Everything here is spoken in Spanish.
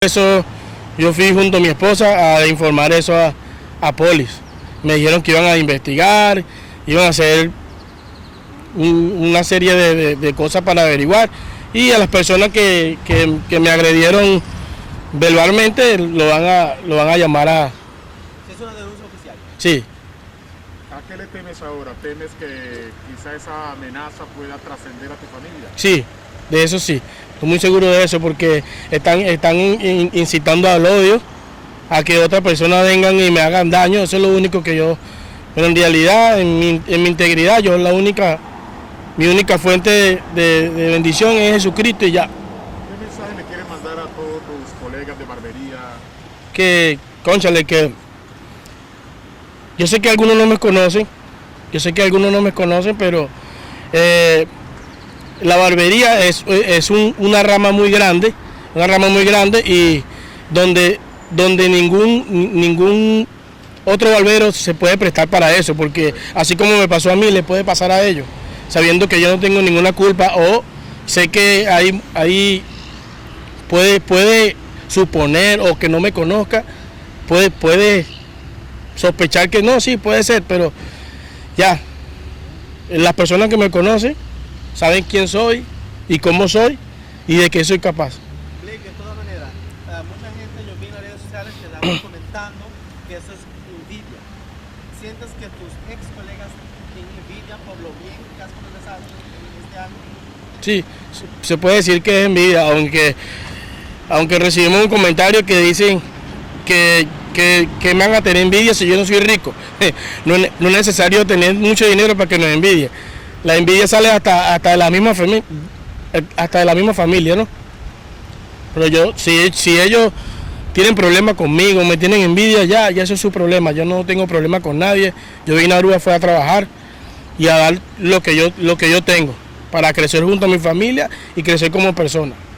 Eso, yo fui junto a mi esposa a informar eso a Polis. Me dijeron que iban a investigar, iban a hacer una serie de cosas para averiguar, y a las personas que me agredieron verbalmente lo van a llamar a... ¿Es una denuncia oficial? Sí. ¿A qué le temes ahora? ¿Temes que quizá esa amenaza pueda trascender a tu familia? Sí, de eso sí. Estoy muy seguro de eso porque están incitando al odio, a que otras personas vengan y me hagan daño. Eso es lo único que yo... Pero en realidad, en mi integridad, mi única fuente de bendición es Jesucristo y ya. ¿Qué mensaje le quieres mandar a todos tus colegas de barbería? Que, cónchale, que yo sé que algunos no me conocen, pero la barbería es una rama muy grande, y donde ningún otro barbero se puede prestar para eso, porque así como me pasó a mí, le puede pasar a ellos, sabiendo que yo no tengo ninguna culpa, o sé que ahí puede suponer, o que no me conozca, puede sospechar que no, sí, puede ser, pero ya, las personas que me conocen saben quién soy y cómo soy y de qué soy capaz. Blake, de todas maneras, mucha gente, yo vi en las redes sociales que estaban comentando que eso es envidia. ¿Sientes que tus ex colegas tienen envidia por lo bien que has progresado en este año? Sí, se puede decir que es envidia, aunque recibimos un comentario que dicen que me van a tener envidia si yo no soy rico. No es necesario tener mucho dinero para que nos envidie. La envidia sale hasta de la misma familia, ¿no? Pero yo, si ellos tienen problemas conmigo, me tienen envidia, ya eso es su problema. Yo no tengo problema con nadie. Yo vine a Aruba, fue a trabajar y a dar lo que yo tengo para crecer junto a mi familia y crecer como persona.